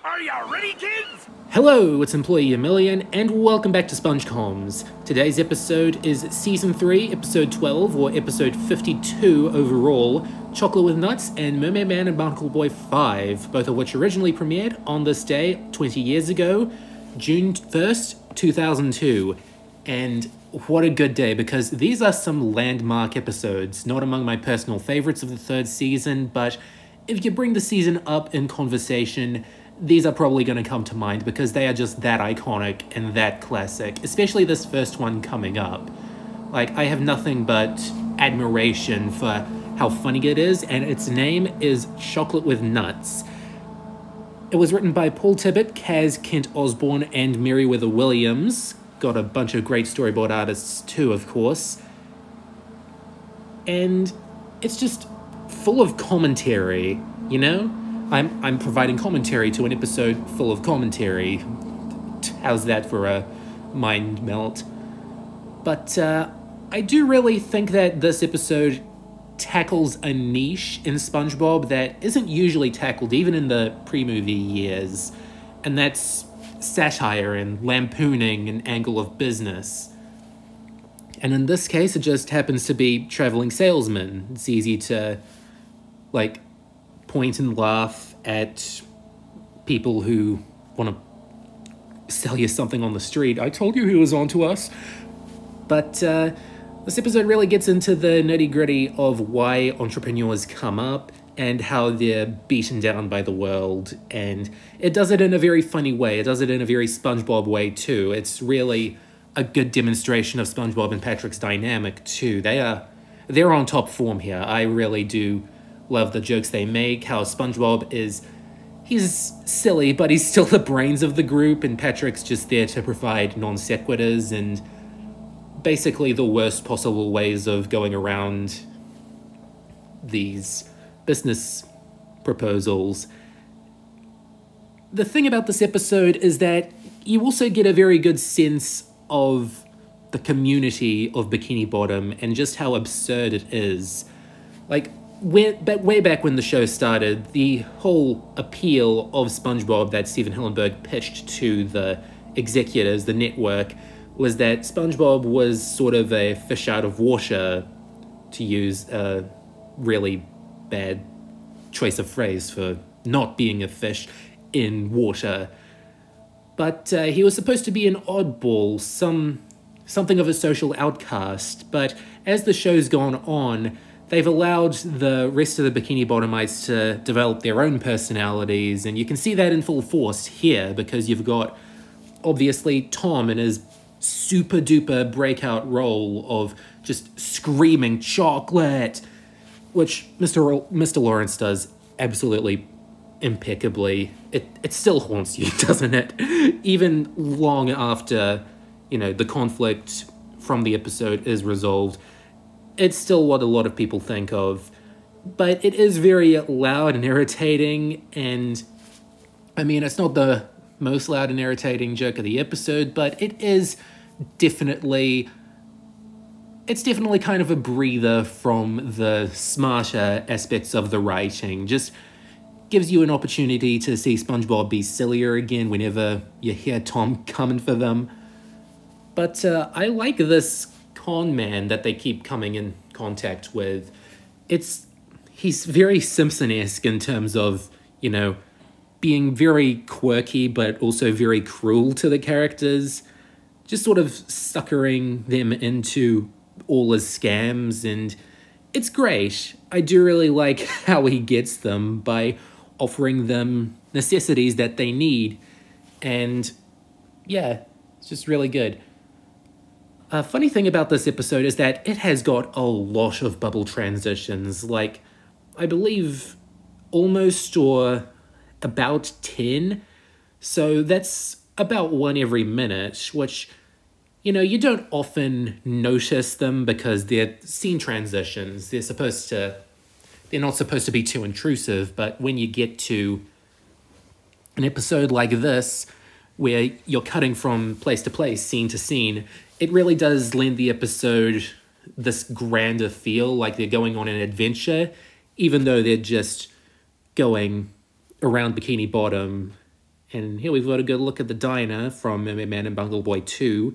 Are you ready, kids? Hello, it's Employee A Million, and welcome back to SpongeComs. Today's episode is Season 3, Episode 12, or Episode 52 overall, Chocolate with Nuts, and Mermaid Man and Barnacle Boy 5, both of which originally premiered on this day 20 years ago, June 1st, 2002. And what a good day, because these are some landmark episodes, not among my personal favorites of the third season, but if you bring the season up in conversation, these are probably going to come to mind because they are just that iconic and that classic, especially this first one coming up. Like, I have nothing but admiration for how funny it is, and its name is Chocolate with Nuts. It was written by Paul Tibbett, Kaz Kent Osborne, and Meriwether Williams. Got a bunch of great storyboard artists too, of course. And it's just full of commentary, you know? I'm providing commentary to an episode full of commentary. How's that for a mind melt? But I do really think that this episode tackles a niche in SpongeBob that isn't usually tackled even in the pre-movie years, and that's satire and lampooning an angle of business. And in this case, it just happens to be traveling salesmen. It's easy to, like, point and laugh at people who want to sell you something on the street. I told you he was onto us. But this episode really gets into the nitty-gritty of why entrepreneurs come up and how they're beaten down by the world. And it does it in a very funny way. It does it in a very SpongeBob way, too. It's really a good demonstration of SpongeBob and Patrick's dynamic, too. They're on top form here. I really do love the jokes they make, how SpongeBob he's silly, but he's still the brains of the group, and Patrick's just there to provide non sequiturs and basically the worst possible ways of going around these business proposals. The thing about this episode is that you also get a very good sense of the community of Bikini Bottom and just how absurd it is. Like, way back when the show started, the whole appeal of SpongeBob that Steven Hillenburg pitched to the executives, the network, was that SpongeBob was sort of a fish out of water, to use a really bad choice of phrase for not being a fish in water. But he was supposed to be an oddball, something of a social outcast, but as the show's gone on, they've allowed the rest of the Bikini Bottomites to develop their own personalities, and you can see that in full force here, because you've got, obviously, Tom in his super-duper breakout role of just screaming chocolate, which Mr. Lawrence does absolutely impeccably. It still haunts you, doesn't it? Even long after, you know, the conflict from the episode is resolved, it's still what a lot of people think of, but it is very loud and irritating, and I mean, it's not the most loud and irritating joke of the episode, but it's definitely kind of a breather from the smarter aspects of the writing. Just gives you an opportunity to see SpongeBob be sillier again whenever you hear Tom coming for them. But I like this con man that they keep coming in contact with. He's very Simpson-esque in terms of, you know, being very quirky but also very cruel to the characters, just sort of suckering them into all his scams, and it's great. I do really like how he gets them by offering them necessities that they need, and yeah, it's just really good. A funny thing about this episode is that it has got a lot of bubble transitions, like, I believe almost or about 10, so that's about one every minute, which, you know, you don't often notice them because they're scene transitions. They're not supposed to be too intrusive, but when you get to an episode like this, where you're cutting from place to place, scene to scene, it really does lend the episode this grander feel, like they're going on an adventure, even though they're just going around Bikini Bottom And here we've got a good look at the diner from Mermaid Man and Bungle Boy 2.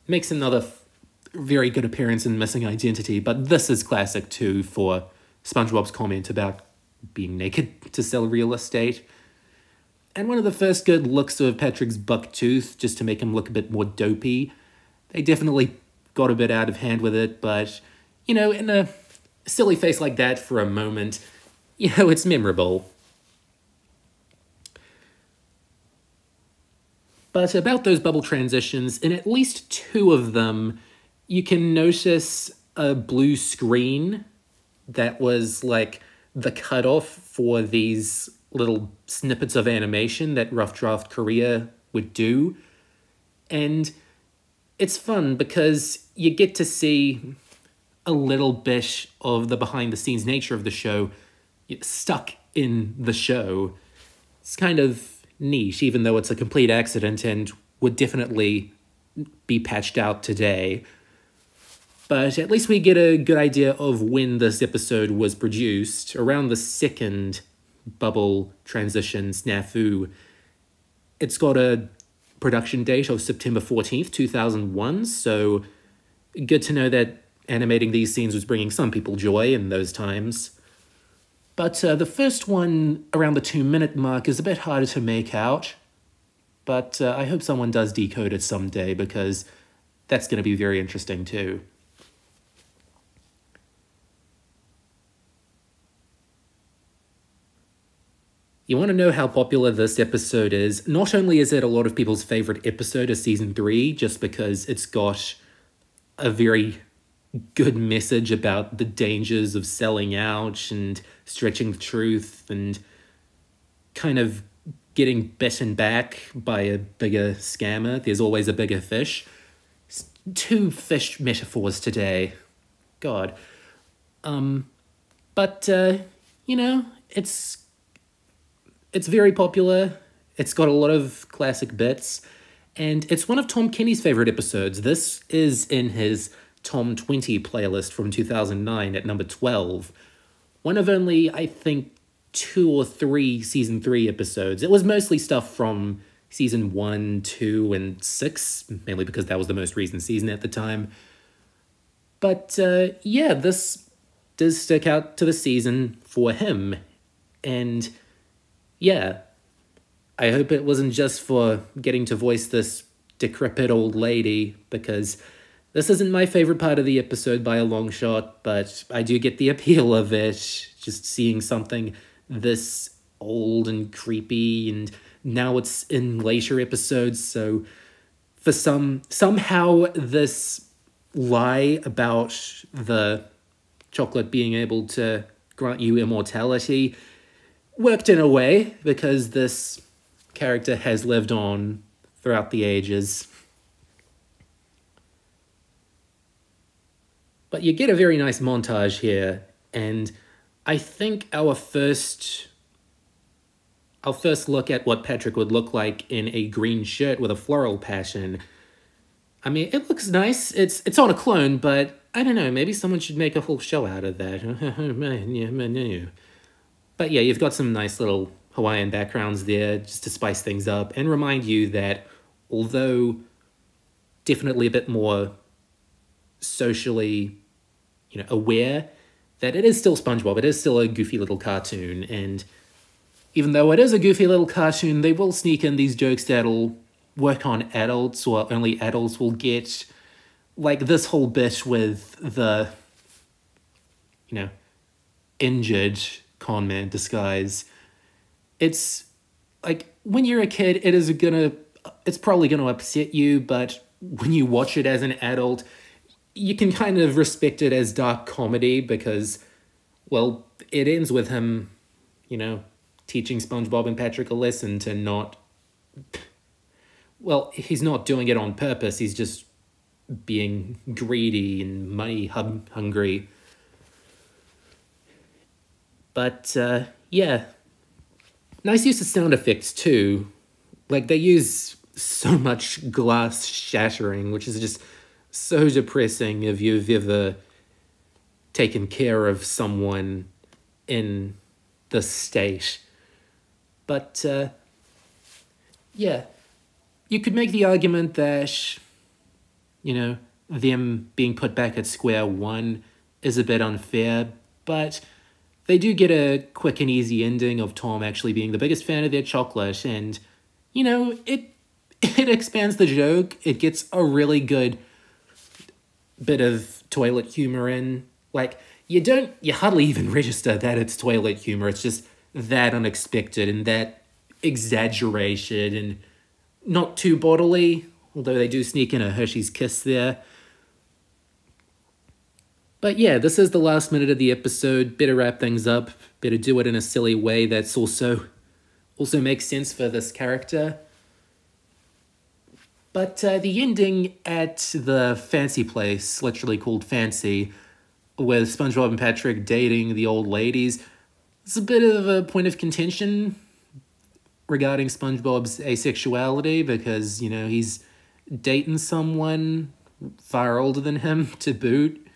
Makes another very good appearance in Missing Identity, but this is classic too for SpongeBob's comment about being naked to sell real estate. And one of the first good looks of Patrick's buck tooth, just to make him look a bit more dopey. They definitely got a bit out of hand with it, but, you know, in a silly face like that for a moment, you know, it's memorable. But about those bubble transitions, in at least 2 of them, you can notice a blue screen that was like the cutoff for these little snippets of animation that Rough Draft Korea would do. And it's fun because you get to see a little bit of the behind-the-scenes nature of the show stuck in the show. It's kind of neat, even though it's a complete accident and would definitely be patched out today. But at least we get a good idea of when this episode was produced, around the second bubble transition snafu. It's got a production date of September 14th, 2001, so good to know that animating these scenes was bringing some people joy in those times. But the first one, around the 2-minute mark, is a bit harder to make out. But I hope someone does decode it someday, because that's going to be very interesting too. You want to know how popular this episode is? Not only is it a lot of people's favorite episode of Season 3, just because it's got a very good message about the dangers of selling out and stretching the truth and kind of getting bitten back by a bigger scammer. There's always a bigger fish. 2 fish metaphors today. God. But, you know, it's very popular. It's got a lot of classic bits. And it's one of Tom Kenny's favorite episodes. This is in his Tom 20 playlist from 2009 at number 12. One of only, I think, 2 or 3 Season 3 episodes. It was mostly stuff from Season 1, 2, and 6, mainly because that was the most recent season at the time. But, yeah, this does stick out to the season for him. And, yeah, I hope it wasn't just for getting to voice this decrepit old lady, because this isn't my favorite part of the episode by a long shot, but I do get the appeal of it, just seeing something this old and creepy, and now it's in later episodes, so for somehow this lie about the chocolate being able to grant you immortality worked in a way, because this character has lived on throughout the ages. But you get a very nice montage here, and I think our first look at what Patrick would look like in a green shirt with a floral pattern, I mean, it looks nice. It's on a clone, but I don't know, maybe someone should make a whole show out of that. But yeah, you've got some nice little Hawaiian backgrounds there just to spice things up and remind you that although definitely a bit more socially, aware, that it is still SpongeBob. It is still a goofy little cartoon, and even though it is a goofy little cartoon, they will sneak in these jokes that'll work on adults, or only adults will get. Like this whole bit with the, injured con man disguise. It's like, when you're a kid, it's probably gonna upset you, but when you watch it as an adult, you can kind of respect it as dark comedy, because, well, it ends with him, teaching SpongeBob and Patrick a lesson to not... Well, he's not doing it on purpose, he's just being greedy and money hungry. But, yeah. Nice use of sound effects, too. Like, they use so much glass shattering, which is just so depressing if you've ever taken care of someone in this state. But, Yeah, you could make the argument that, you know, them being put back at square one is a bit unfair, but they do get a quick and easy ending of Tom actually being the biggest fan of their chocolate, and, you know, it expands the joke. It gets a really good bit of toilet humor in. Like, you hardly even register that it's toilet humor. It's just that unexpected and that exaggerated and not too bodily, although they do sneak in a Hershey's Kiss there. But yeah, this is the last minute of the episode. Better wrap things up. Better do it in a silly way that's also makes sense for this character. But the ending at the fancy place, literally called Fancy, with SpongeBob and Patrick dating the old ladies, it's a bit of a point of contention regarding SpongeBob's asexuality because, you know, he's dating someone far older than him to boot.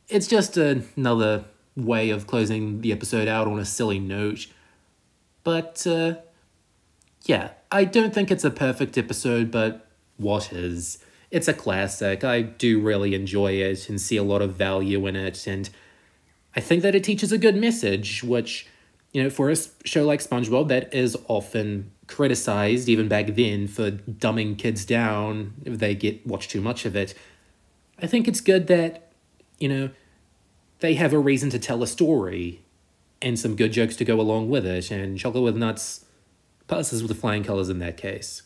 It's just another way of closing the episode out on a silly note. But, yeah, I don't think it's a perfect episode, but what is? It's a classic. I do really enjoy it and see a lot of value in it, and I think that it teaches a good message, which, you know, for a show like SpongeBob that is often criticized, even back then, for dumbing kids down if they watch too much of it. I think it's good that, you know, they have a reason to tell a story and some good jokes to go along with it, and Chocolate with Nuts passes with flying colors in that case.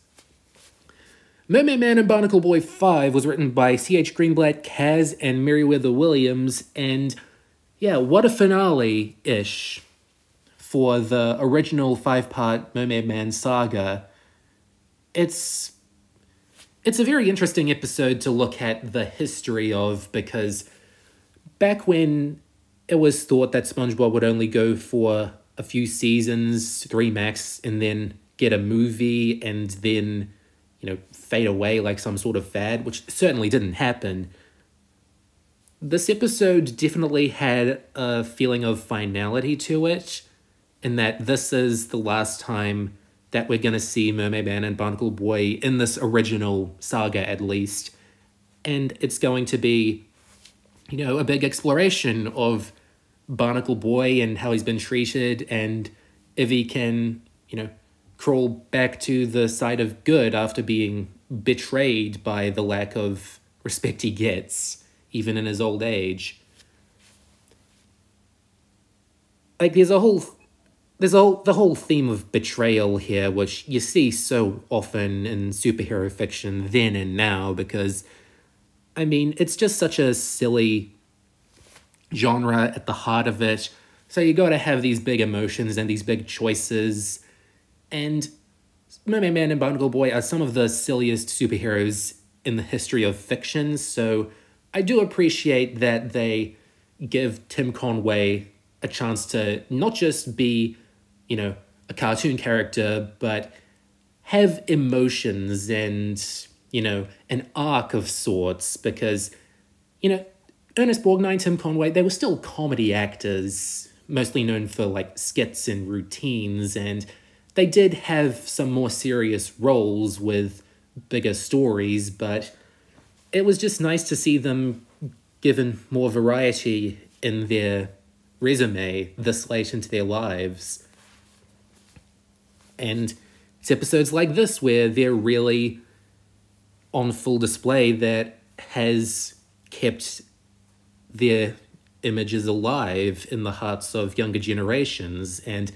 Mermaid Man and Barnacle Boy 5 was written by C.H. Greenblatt, Kaz, and Meriwether Williams, and yeah, what a finale-ish for the original 5-part Mermaid Man saga. It's a very interesting episode to look at the history of, because back when it was thought that SpongeBob would only go for a few seasons, 3 max, and then get a movie and then, you know, fade away like some sort of fad, which certainly didn't happen, this episode definitely had a feeling of finality to it, in that this is the last time that we're going to see Mermaid Man and Barnacle Boy in this original saga, at least. And it's going to be, you know, a big exploration of Barnacle Boy and how he's been treated, and if he can, you know, crawl back to the side of good after being betrayed by the lack of respect he gets, even in his old age. Like, the whole theme of betrayal here, which you see so often in superhero fiction then and now, because, I mean, it's just such a silly genre at the heart of it. So you gotta have these big emotions and these big choices. And Mermaid Man and Barnacle Boy are some of the silliest superheroes in the history of fiction, so I do appreciate that they give Tim Conway a chance to not just be, you know, a cartoon character, but have emotions and, you know, an arc of sorts, because, you know, Ernest Borgnine, Tim Conway, they were still comedy actors, mostly known for, like, skits and routines, and they did have some more serious roles with bigger stories, but it was just nice to see them given more variety in their resume this late into their lives. And it's episodes like this where they're really on full display that has kept their images alive in the hearts of younger generations, and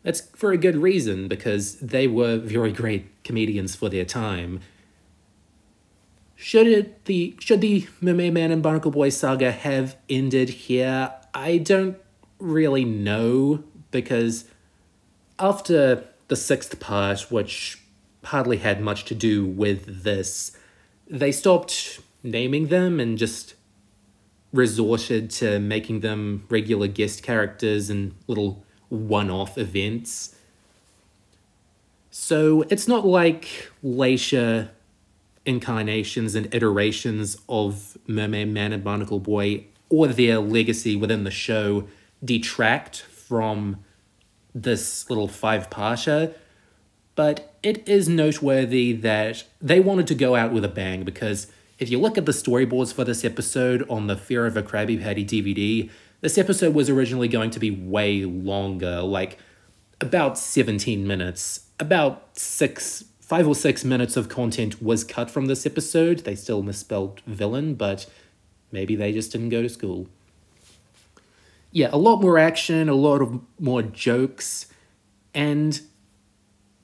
that's for a good reason, because they were very great comedians for their time. Should the Mermaid Man and Barnacle Boy saga have ended here? I don't really know, because after the 6th part, which hardly had much to do with this, they stopped naming them and just resorted to making them regular guest characters and little one-off events. So it's not like later incarnations and iterations of Mermaid Man and Barnacle Boy or their legacy within the show detract from this little 5-parter. But it is noteworthy that they wanted to go out with a bang, because if you look at the storyboards for this episode on the Fear of a Krabby Patty DVD, this episode was originally going to be way longer, like about 17 minutes. About 5 or 6 minutes of content was cut from this episode. They still misspelled villain, but maybe they just didn't go to school. Yeah, a lot more action, a lot of more jokes, and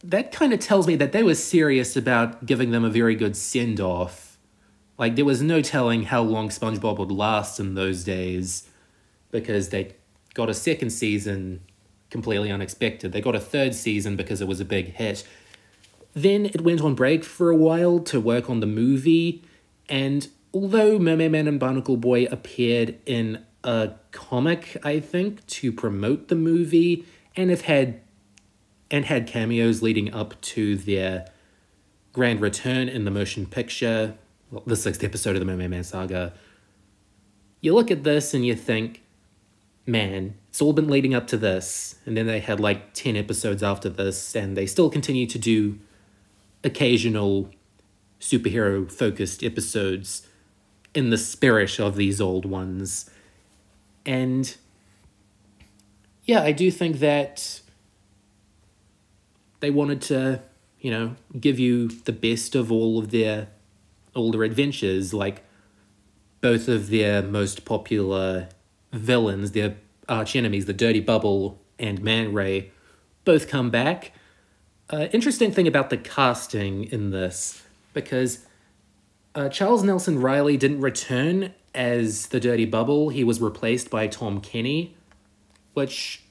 that kind of tells me that they were serious about giving them a very good send-off. Like, there was no telling how long SpongeBob would last in those days, because they got a second season completely unexpected. They got a third season because it was a big hit. Then it went on break for a while to work on the movie, and although Mermaid Man and Barnacle Boy appeared in a comic, I think, to promote the movie, and had cameos leading up to their grand return in the motion picture, well, the 6th episode of the Mermaid Man saga, you look at this and you think, man, it's all been leading up to this, and then they had like 10 episodes after this, and they still continue to do occasional superhero-focused episodes in the spirit of these old ones. And yeah, I do think that they wanted to, give you the best of all their adventures, like both of their most popular villains, their arch enemies, the Dirty Bubble and Man Ray, both come back. Interesting thing about the casting in this, because Charles Nelson Riley didn't return as the Dirty Bubble. He was replaced by Tom Kenny, which,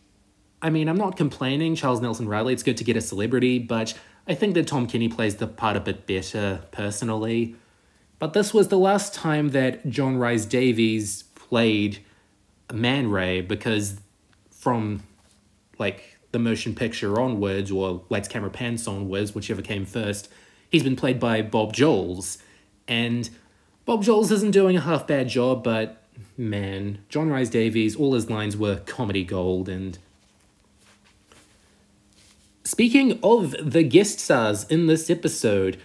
I mean, I'm not complaining. Charles Nelson Riley, it's good to get a celebrity, but I think that Tom Kenny plays the part a bit better, personally. But this was the last time that John Rhys Davies played Man Ray, because from, like, the motion picture onwards, or Lights, Camera, Pants onwards, whichever came first, he's been played by Bob Joles. And Bob Joles isn't doing a half-bad job, but, man, John Rhys Davies, all his lines were comedy gold. And speaking of the guest stars in this episode,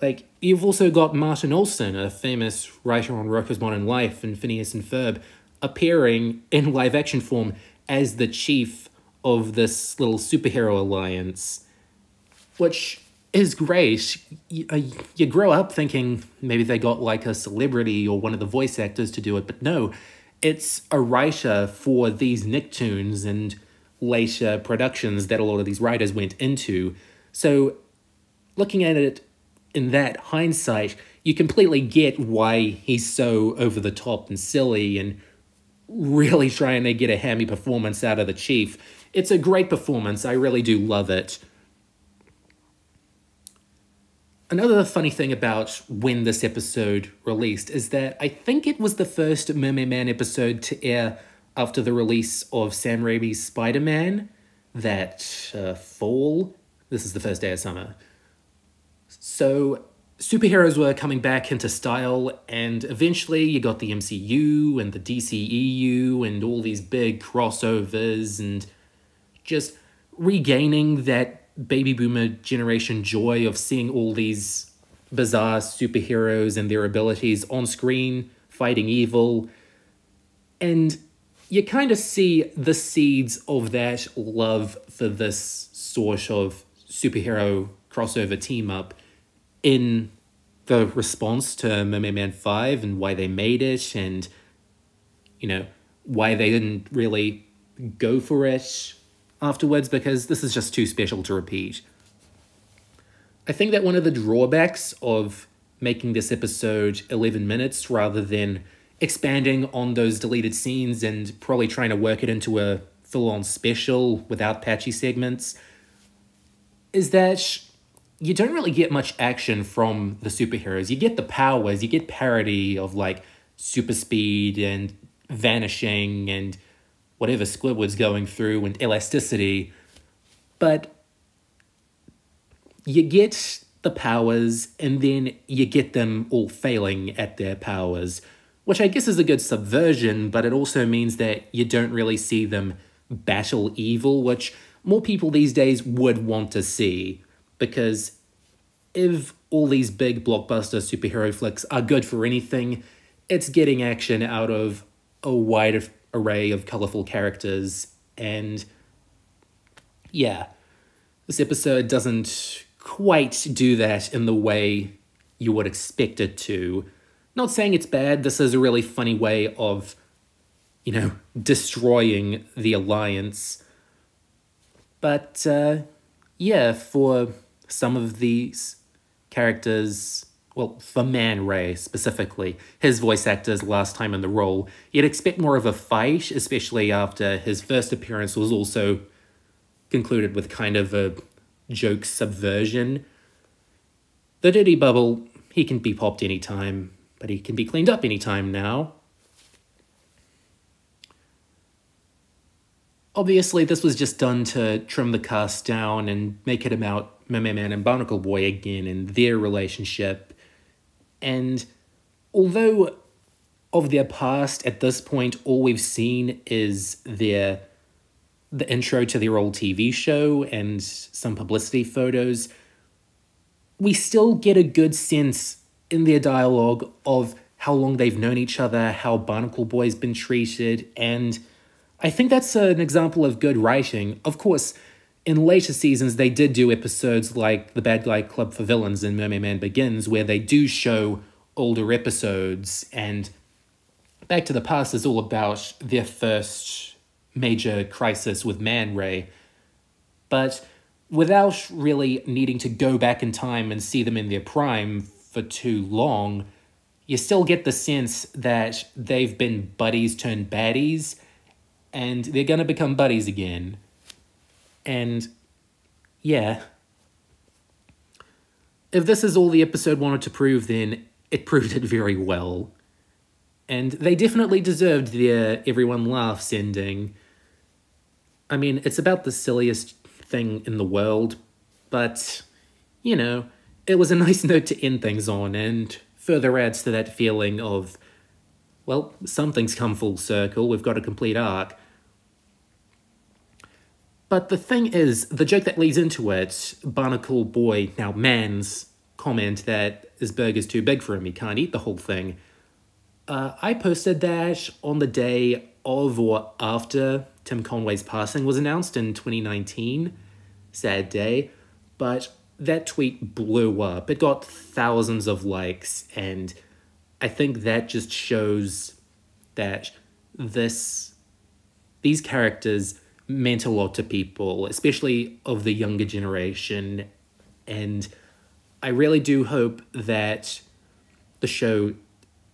like, you've also got Martin Olsen, a famous writer on Rocko's Modern Life and Phineas and Ferb, appearing in live-action form as the chief of this little superhero alliance, which is great. You grow up thinking maybe they got like a celebrity or one of the voice actors to do it, but no, it's a writer for these Nicktoons and later productions that a lot of these writers went into. So looking at it in that hindsight, you completely get why he's so over the top and silly and really trying to get a hammy performance out of the chief. It's a great performance. I really do love it. Another funny thing about when this episode released is that I think it was the first Mermaid Man episode to air after the release of Sam Raimi's Spider-Man that fall. This is the first day of summer. So superheroes were coming back into style, and eventually you got the MCU and the DCEU and all these big crossovers and just regaining that baby boomer generation joy of seeing all these bizarre superheroes and their abilities on screen fighting evil. And you kind of see the seeds of that love for this sort of superhero crossover team-up in the response to Mermaid Man 5 and why they made it, and, why they didn't really go for it afterwards, because this is just too special to repeat. I think that one of the drawbacks of making this episode 11 minutes rather than expanding on those deleted scenes and probably trying to work it into a full-on special without patchy segments is that you don't really get much action from the superheroes. You get the powers, you get parody of, like, super speed and vanishing and whatever Squidward's going through and elasticity, but you get the powers and then you get them all failing at their powers, which I guess is a good subversion, but it also means that you don't really see them battle evil, which more people these days would want to see, because if all these big blockbuster superhero flicks are good for anything, it's getting action out of a wide array of colorful characters. And yeah, this episode doesn't quite do that in the way you would expect it to. Not saying it's bad, this is a really funny way of, destroying the Alliance. But, yeah, for some of these characters, well, for Man Ray specifically, his voice actor's last time in the role, you'd expect more of a fight, especially after his first appearance was also concluded with kind of a joke subversion. The Dirty Bubble, he can be popped anytime, but he can be cleaned up anytime now. Obviously, this was just done to trim the cast down and make it about Mermaid and Barnacle Boy again and their relationship. And although of their past, at this point, all we've seen is the intro to their old TV show and some publicity photos, we still get a good sense in their dialogue of how long they've known each other, how Barnacle Boy's been treated, and I think that's an example of good writing. Of course, in later seasons, they did do episodes like The Bad Guy Club for Villains in Mermaid Man Begins, where they do show older episodes, and Back to the Past is all about their first major crisis with Man Ray. But without really needing to go back in time and see them in their prime for too long, you still get the sense that they've been buddies turned baddies, and they're gonna become buddies again. And yeah, if this is all the episode wanted to prove, then it proved it very well. And they definitely deserved their everyone laughs ending. I mean, it's about the silliest thing in the world, but, it was a nice note to end things on, and further adds to that feeling of, well, something's come full circle, we've got a complete arc. But the thing is, the joke that leads into it, Barnacle Boy, now Man's comment that his burger's too big for him, he can't eat the whole thing. I posted that on the day of or after Tim Conway's passing was announced in 2019. Sad day. But that tweet blew up. It got thousands of likes, and I think that just shows that these characters meant a lot to people, especially of the younger generation, and I really do hope that the show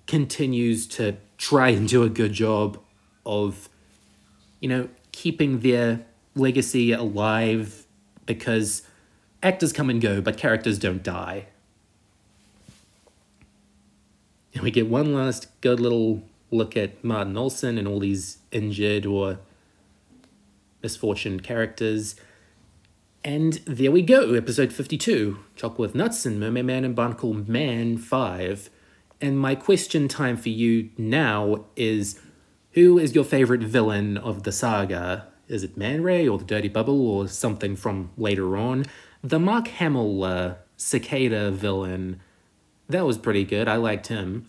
continues to try and do a good job of, keeping their legacy alive, because actors come and go, but characters don't die. And we get one last good little look at Martin Olsen and all these injured or misfortuned characters. And there we go, episode 52, Chocolate with Nuts and Mermaid Man and Barnacle Man 5. And my question time for you now is, who is your favorite villain of the saga? Is it Man Ray or the Dirty Bubble or something from later on? The Mark Hamill cicada villain, that was pretty good, I liked him.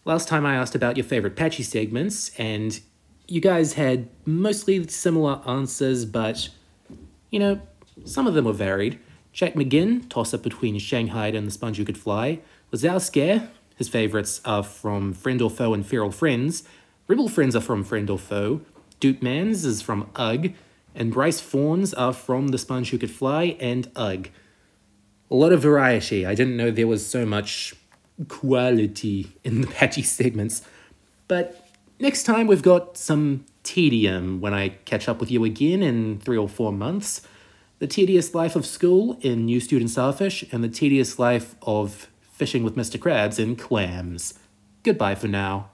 Last time I asked about your favorite Patchy segments, and you guys had mostly similar answers, but, some of them were varied. Jack McGinn, toss-up between Shanghai and The Sponge Who Could Fly. Lazowski, his favourites are from Friend or Foe and Feral Friends. Rebel Friends are from Friend or Foe. Duke Mans is from Ugh. And Bryce Fawns are from The Sponge Who Could Fly and Ugh. A lot of variety. I didn't know there was so much quality in the Patchy segments. But next time we've got some tedium when I catch up with you again in 3 or 4 months. The tedious life of school in New Student Starfish, and the tedious life of fishing with Mr. Krabs in Clams. Goodbye for now.